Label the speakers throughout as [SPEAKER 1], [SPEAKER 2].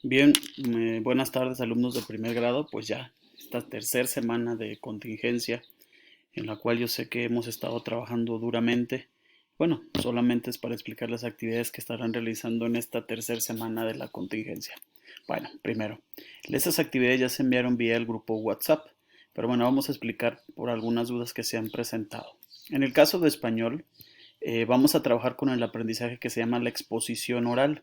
[SPEAKER 1] Bien, buenas tardes alumnos de primer grado, pues ya esta tercera semana de contingencia en la cual yo sé que hemos estado trabajando duramente. Bueno, solamente es para explicar las actividades que estarán realizando en esta tercera semana de la contingencia. Bueno, primero, estas actividades ya se enviaron vía el grupo WhatsApp, pero bueno, vamos a explicar por algunas dudas que se han presentado. En el caso de español, vamos a trabajar con el aprendizaje que se llama la exposición oral.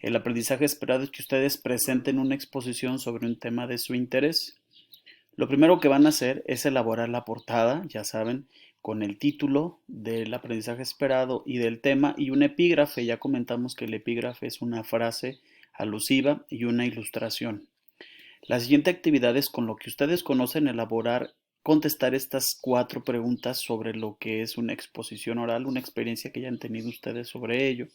[SPEAKER 1] El aprendizaje esperado es que ustedes presenten una exposición sobre un tema de su interés. Lo primero que van a hacer es elaborar la portada, ya saben, con el título del aprendizaje esperado y del tema y un epígrafe. Ya comentamos que el epígrafe es una frase alusiva y una ilustración. La siguiente actividad es con lo que ustedes conocen elaborar, contestar estas cuatro preguntas sobre lo que es una exposición oral, una experiencia que ya han tenido ustedes sobre ello.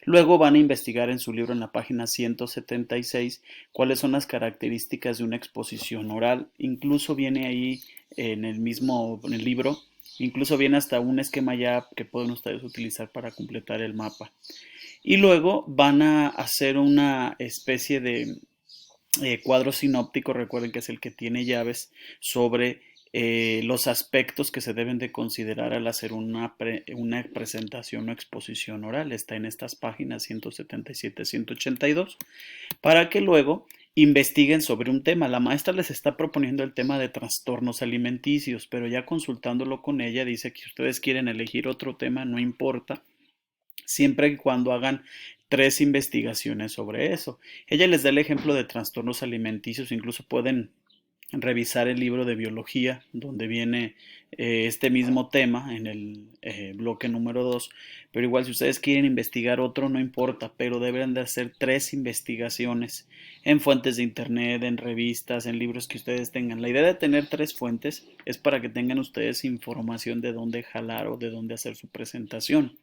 [SPEAKER 1] Luego van a investigar en su libro en la página 176 cuáles son las características de una exposición oral. Incluso viene ahí en el libro, incluso viene hasta un esquema ya que pueden ustedes utilizar para completar el mapa. Y luego van a hacer una especie de cuadro sinóptico, recuerden que es el que tiene llaves, sobre los aspectos que se deben de considerar al hacer una presentación o exposición oral. Está en estas páginas 177 182 para que luego investiguen sobre un tema. La maestra les está proponiendo el tema de trastornos alimenticios, pero ya consultándolo con ella dice que si ustedes quieren elegir otro tema, no importa, siempre y cuando hagan tres investigaciones sobre eso. Ella les da el ejemplo de trastornos alimenticios, incluso pueden revisar el libro de biología donde viene este mismo tema en el bloque número 2, pero igual si ustedes quieren investigar otro no importa, pero deben de hacer tres investigaciones en fuentes de internet, en revistas, en libros que ustedes tengan. La idea de tener tres fuentes es para que tengan ustedes información de dónde jalar o de dónde hacer su presentación.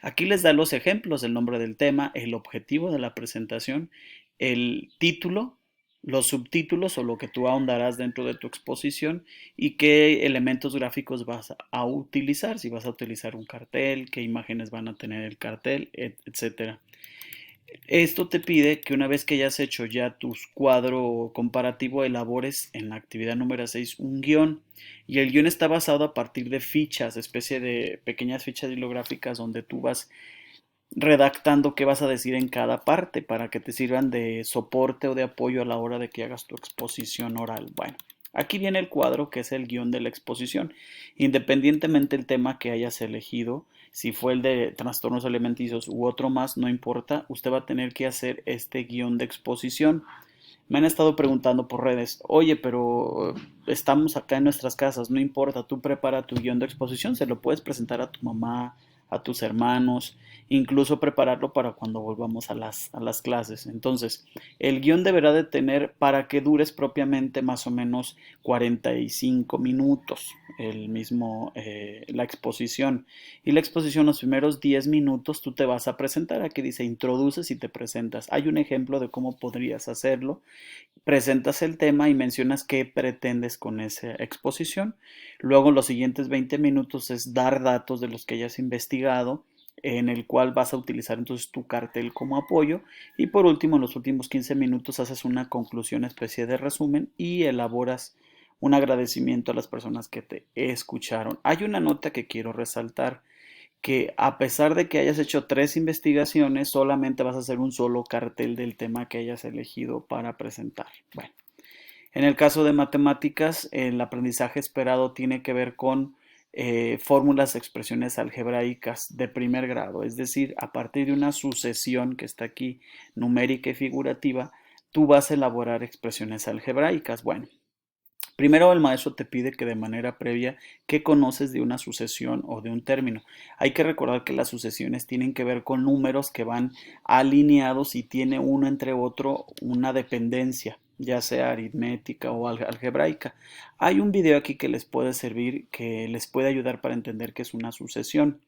[SPEAKER 1] Aquí les da los ejemplos, el nombre del tema, el objetivo de la presentación, el título, los subtítulos o lo que tú ahondarás dentro de tu exposición y qué elementos gráficos vas a utilizar, si vas a utilizar un cartel, qué imágenes van a tener el cartel, etcétera. Esto te pide que una vez que hayas hecho ya tu cuadro comparativo, elabores en la actividad número 6 un guión. Y el guión está basado a partir de fichas, especie de pequeñas fichas bibliográficas donde tú vas redactando qué vas a decir en cada parte para que te sirvan de soporte o de apoyo a la hora de que hagas tu exposición oral. Bueno, aquí viene el cuadro que es el guión de la exposición. Independientemente del tema que hayas elegido, si fue el de trastornos alimenticios u otro más, no importa, usted va a tener que hacer este guión de exposición. Me han estado preguntando por redes, oye, pero estamos acá en nuestras casas, no importa, tú prepara tu guión de exposición, se lo puedes presentar a tu mamá, a tus hermanos, incluso prepararlo para cuando volvamos a las clases. Entonces, el guión deberá de tener para que dures propiamente más o menos 45 minutos la exposición. Y la exposición, los primeros 10 minutos, tú te vas a presentar. Aquí dice introduces y te presentas. Hay un ejemplo de cómo podrías hacerlo. Presentas el tema y mencionas qué pretendes con esa exposición. Luego los siguientes 20 minutos es dar datos de los que hayas investigado, en el cual vas a utilizar entonces tu cartel como apoyo. Y por último, en los últimos 15 minutos haces una conclusión, especie de resumen y elaboras un agradecimiento a las personas que te escucharon. Hay una nota que quiero resaltar, que a pesar de que hayas hecho tres investigaciones, solamente vas a hacer un solo cartel del tema que hayas elegido para presentar. Bueno, en el caso de matemáticas, el aprendizaje esperado tiene que ver con fórmulas de expresiones algebraicas de primer grado, es decir, a partir de una sucesión que está aquí, numérica y figurativa, tú vas a elaborar expresiones algebraicas. Bueno, primero el maestro te pide que de manera previa qué conoces de una sucesión o de un término. Hay que recordar que las sucesiones tienen que ver con números que van alineados y tiene uno entre otro una dependencia, ya sea aritmética o algebraica. Hay un video aquí que les puede servir, que les puede ayudar para entender qué es una sucesión.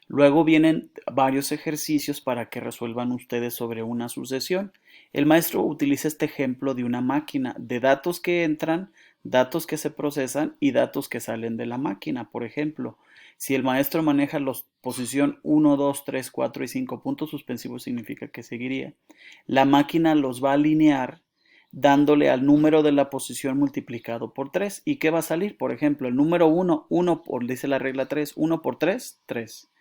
[SPEAKER 1] Luego vienen varios ejercicios para que resuelvan ustedes sobre una sucesión. El maestro utiliza este ejemplo de una máquina, de datos que entran, datos que se procesan y datos que salen de la máquina. Por ejemplo, Si el maestro maneja los posición 1, 2, 3, 4 y 5 puntos suspensivos, significa que seguiría. La máquina los va a alinear dándole al número de la posición multiplicado por 3. ¿Y qué va a salir? Por ejemplo, el número 1, dice la regla 3, 1 por 3, 3.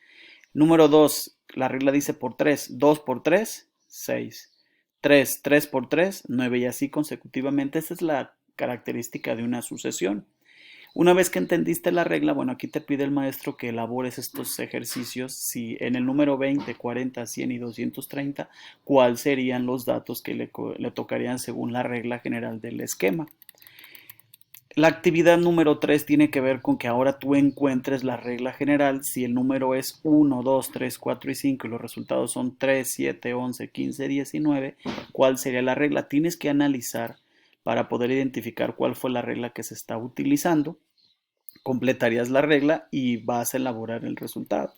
[SPEAKER 1] Número 2, la regla dice por 3, 2 por 3, 6. 3 por 3, 9 y así consecutivamente. Esta es la característica de una sucesión. Una vez que entendiste la regla, bueno, aquí te pide el maestro que elabores estos ejercicios. Si en el número 20, 40, 100 y 230, ¿cuáles serían los datos que le tocarían según la regla general del esquema? La actividad número 3 tiene que ver con que ahora tú encuentres la regla general. Si el número es 1, 2, 3, 4 y 5 y los resultados son 3, 7, 11, 15, 19, ¿cuál sería la regla? Tienes que analizar para poder identificar cuál fue la regla que se está utilizando. Completarías la regla y vas a elaborar el resultado.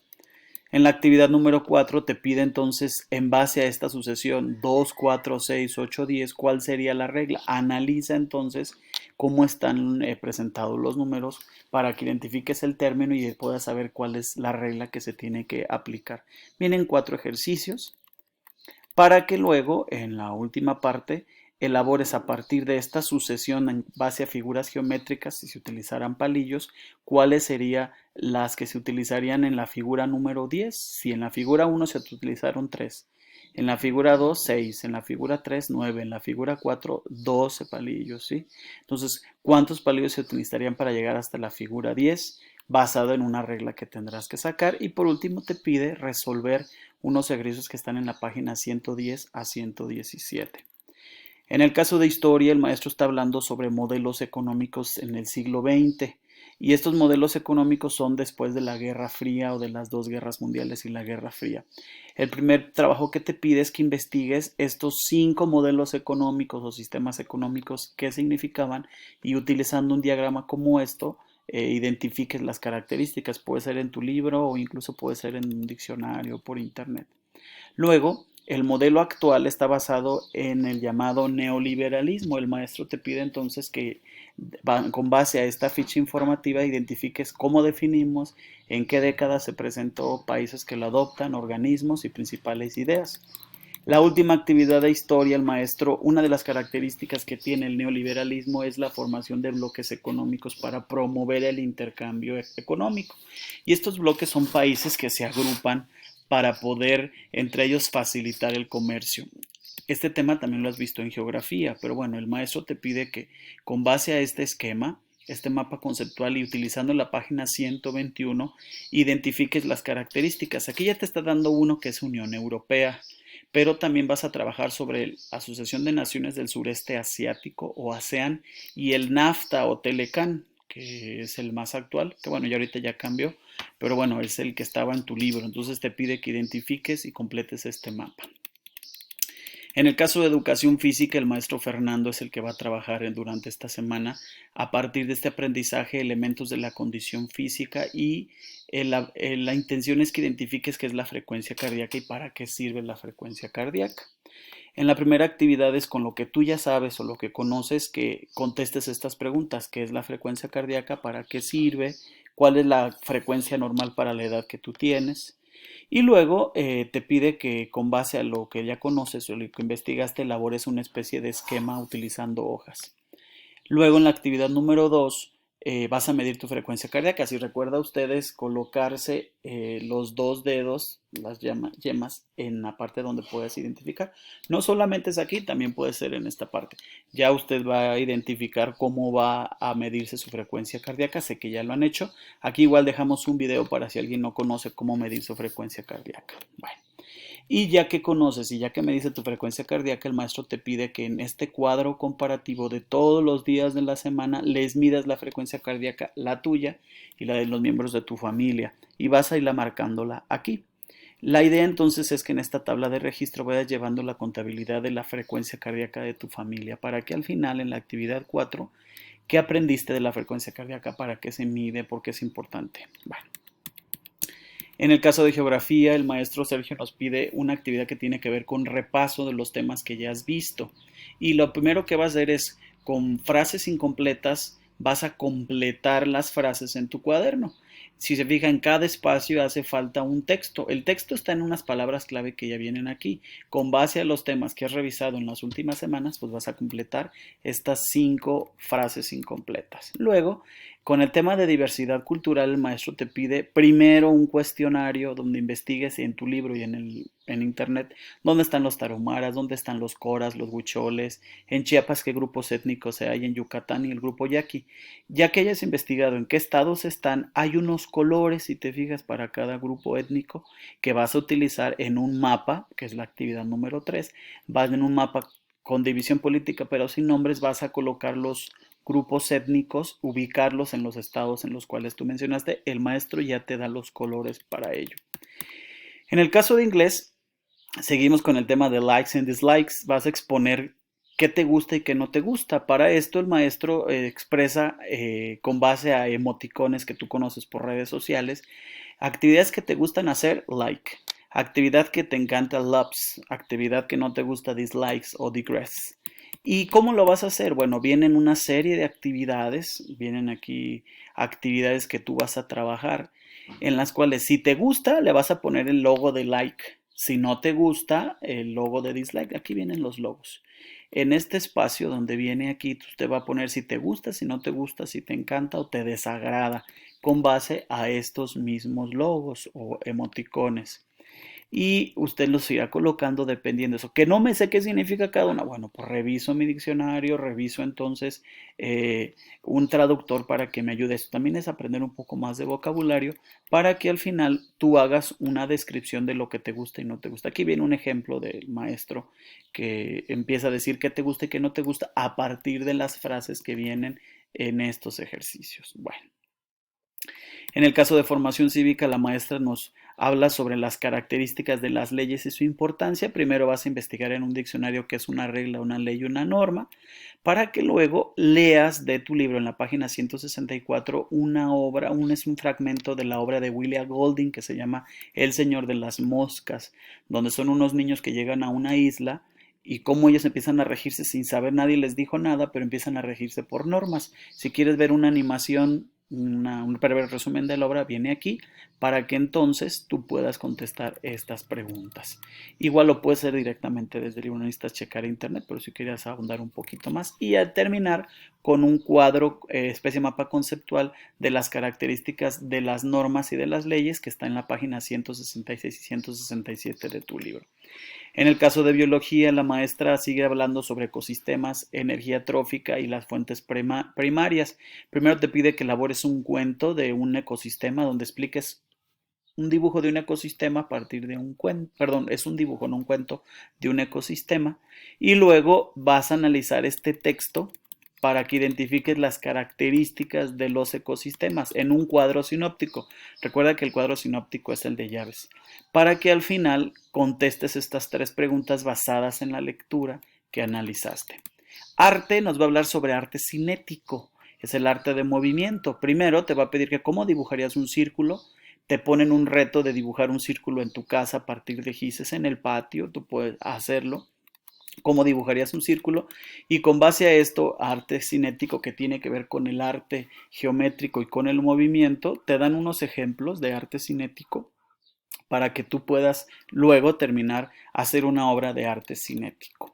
[SPEAKER 1] En la actividad número 4 te pide entonces, en base a esta sucesión 2, 4, 6, 8, 10, ¿cuál sería la regla? Analiza entonces cómo están presentados los números para que identifiques el término y puedas saber cuál es la regla que se tiene que aplicar. Vienen 4 ejercicios para que luego en la última parte elabores a partir de esta sucesión en base a figuras geométricas, si se utilizaran palillos, cuáles serían las que se utilizarían en la figura número 10. Si en la figura 1 se utilizaron 3, en la figura 2, 6, en la figura 3, 9, en la figura 4, 12 palillos, ¿sí? Entonces, ¿cuántos palillos se utilizarían para llegar hasta la figura 10? Basado en una regla que tendrás que sacar. Y por último te pide resolver unos ejercicios que están en la página 110 a 117. En el caso de historia, el maestro está hablando sobre modelos económicos en el siglo XX y estos modelos económicos son después de la Guerra Fría o de las dos guerras mundiales y la Guerra Fría. El primer trabajo que te pide es que investigues estos 5 modelos económicos o sistemas económicos, qué significaban, y utilizando un diagrama como esto, identifiques las características. Puede ser en tu libro o incluso puede ser en un diccionario por internet. Luego, el modelo actual está basado en el llamado neoliberalismo. El maestro te pide entonces que con base a esta ficha informativa identifiques cómo definimos, en qué década se presentó, países que lo adoptan, organismos y principales ideas. La última actividad de historia, el maestro, una de las características que tiene el neoliberalismo es la formación de bloques económicos para promover el intercambio económico. Y estos bloques son países que se agrupan para poder entre ellos facilitar el comercio. Este tema también lo has visto en geografía, pero bueno, el maestro te pide que con base a este esquema, este mapa conceptual y utilizando la página 121, identifiques las características. Aquí ya te está dando uno que es Unión Europea, pero también vas a trabajar sobre la Asociación de Naciones del Sureste Asiático o ASEAN y el NAFTA o TELECAN, que es el más actual, que bueno, ya ahorita ya cambió, pero bueno, es el que estaba en tu libro. Entonces te pide que identifiques y completes este mapa. En el caso de educación física, el maestro Fernando es el que va a trabajar durante esta semana a partir de este aprendizaje elementos de la condición física y la intención es que identifiques qué es la frecuencia cardíaca y para qué sirve la frecuencia cardíaca. En la primera actividad es con lo que tú ya sabes o lo que conoces que contestes estas preguntas. ¿Qué es la frecuencia cardíaca? ¿Para qué sirve? ¿Cuál es la frecuencia normal para la edad que tú tienes? Y luego te pide que con base a lo que ya conoces o lo que investigaste elabores una especie de esquema utilizando hojas. Luego en la actividad número 2 vas a medir tu frecuencia cardíaca. Si recuerda ustedes colocarse los dos dedos, las yemas, en la parte donde puedes identificar. No solamente es aquí, también puede ser en esta parte. Ya usted va a identificar cómo va a medirse su frecuencia cardíaca. Sé que ya lo han hecho. Aquí igual dejamos un video para si alguien no conoce cómo medir su frecuencia cardíaca. Bueno. Y ya que conoces y ya que me dice tu frecuencia cardíaca, el maestro te pide que en este cuadro comparativo de todos los días de la semana les midas la frecuencia cardíaca, la tuya y la de los miembros de tu familia. Y vas a irla marcándola aquí. La idea entonces es que en esta tabla de registro vayas llevando la contabilidad de la frecuencia cardíaca de tu familia para que al final en la actividad 4, ¿qué aprendiste de la frecuencia cardíaca? ¿Para qué se mide? ¿Por qué es importante? Bueno. En el caso de geografía, el maestro Sergio nos pide una actividad que tiene que ver con repaso de los temas que ya has visto. Y lo primero que vas a hacer es, con frases incompletas, vas a completar las frases en tu cuaderno. Si se fija, en cada espacio hace falta un texto. El texto está en unas palabras clave que ya vienen aquí. Con base a los temas que has revisado en las últimas semanas, pues vas a completar estas 5 frases incompletas. Luego, con el tema de diversidad cultural, el maestro te pide primero un cuestionario donde investigues en tu libro y en internet dónde están los tarahumaras, dónde están los coras, los huicholes, en Chiapas qué grupos étnicos hay, en Yucatán y el grupo yaqui. Ya que hayas investigado en qué estados están, hay unos colores, si te fijas, para cada grupo étnico que vas a utilizar en un mapa, que es la actividad número 3. Vas en un mapa con división política pero sin nombres, vas a colocar los grupos étnicos, ubicarlos en los estados en los cuales tú mencionaste, el maestro ya te da los colores para ello. En el caso de inglés, seguimos con el tema de likes and dislikes, vas a exponer qué te gusta y qué no te gusta. Para esto el maestro expresa con base a emoticones que tú conoces por redes sociales, actividades que te gustan hacer, like. Actividad que te encanta, loves. Actividad que no te gusta, dislikes o digress. ¿Y cómo lo vas a hacer? Bueno, vienen una serie de actividades, vienen aquí actividades que tú vas a trabajar, en las cuales si te gusta, le vas a poner el logo de like. Si no te gusta, el logo de dislike. Aquí vienen los logos. En este espacio donde viene aquí, usted va a poner si te gusta, si no te gusta, si te encanta o te desagrada, con base a estos mismos logos o emoticones. Y usted los irá colocando dependiendo de eso. Que no me sé qué significa cada una. Bueno, pues reviso mi diccionario, reviso entonces un traductor para que me ayude. Esto también es aprender un poco más de vocabulario para que al final tú hagas una descripción de lo que te gusta y no te gusta. Aquí viene un ejemplo del maestro que empieza a decir qué te gusta y qué no te gusta a partir de las frases que vienen en estos ejercicios. Bueno. En el caso de formación cívica, la maestra nos habla sobre las características de las leyes y su importancia. Primero vas a investigar en un diccionario qué es una regla, una ley y una norma, para que luego leas de tu libro en la página 164 una obra, es un fragmento de la obra de William Golding que se llama El Señor de las Moscas, donde son unos niños que llegan a una isla y cómo ellos empiezan a regirse sin saber, nadie les dijo nada, pero empiezan a regirse por normas. Si quieres ver una animación, un breve resumen de la obra, viene aquí para que entonces tú puedas contestar estas preguntas. Igual lo puedes hacer directamente desde el libro, no necesitas checar internet, pero si quieres ahondar un poquito más. Y al terminar con un cuadro, especie mapa conceptual de las características de las normas y de las leyes que está en la página 166 y 167 de tu libro. En el caso de biología, la maestra sigue hablando sobre ecosistemas, energía trófica y las fuentes primarias. Primero te pide que elabores un cuento de un ecosistema donde expliques un dibujo de un ecosistema a partir de un cuento, perdón, es un dibujo, no un cuento, de un ecosistema. Y luego vas a analizar este texto para que identifiques las características de los ecosistemas en un cuadro sinóptico. Recuerda que el cuadro sinóptico es el de llaves. Para que al final contestes estas 3 preguntas basadas en la lectura que analizaste. Arte nos va a hablar sobre arte cinético. Es el arte de movimiento. Primero te va a pedir que cómo dibujarías un círculo. Te ponen un reto de dibujar un círculo en tu casa a partir de gises en el patio. Tú puedes hacerlo. Cómo dibujarías un círculo y con base a esto, arte cinético que tiene que ver con el arte geométrico y con el movimiento, te dan unos ejemplos de arte cinético para que tú puedas luego terminar hacer una obra de arte cinético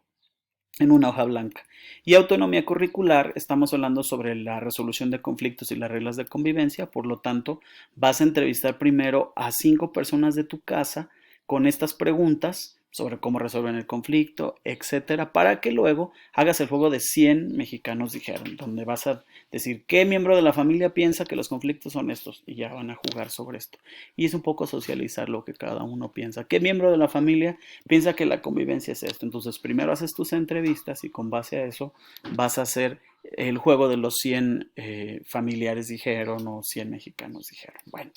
[SPEAKER 1] en una hoja blanca. Y autonomía curricular, estamos hablando sobre la resolución de conflictos y las reglas de convivencia, por lo tanto, vas a entrevistar primero a 5 personas de tu casa con estas preguntas sobre cómo resuelven el conflicto, etcétera, para que luego hagas el juego de 100 mexicanos dijeron, donde vas a decir qué miembro de la familia piensa que los conflictos son estos y ya van a jugar sobre esto. Y es un poco socializar lo que cada uno piensa. ¿Qué miembro de la familia piensa que la convivencia es esto? Entonces primero haces tus entrevistas y con base a eso vas a hacer el juego de los 100 familiares dijeron o 100 mexicanos dijeron. Bueno,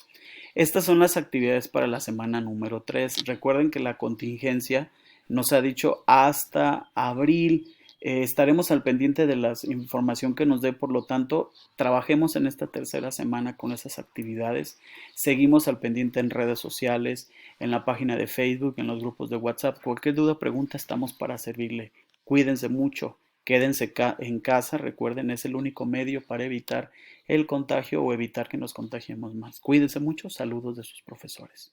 [SPEAKER 1] estas son las actividades para la semana número 3. Recuerden que la contingencia nos ha dicho hasta abril. Estaremos al pendiente de la información que nos dé, por lo tanto, trabajemos en esta tercera semana con esas actividades. Seguimos al pendiente en redes sociales, en la página de Facebook, en los grupos de WhatsApp. Cualquier duda o pregunta, estamos para servirle. Cuídense mucho. Quédense en casa, recuerden, es el único medio para evitar el contagio o evitar que nos contagiemos más. Cuídense mucho, saludos de sus profesores.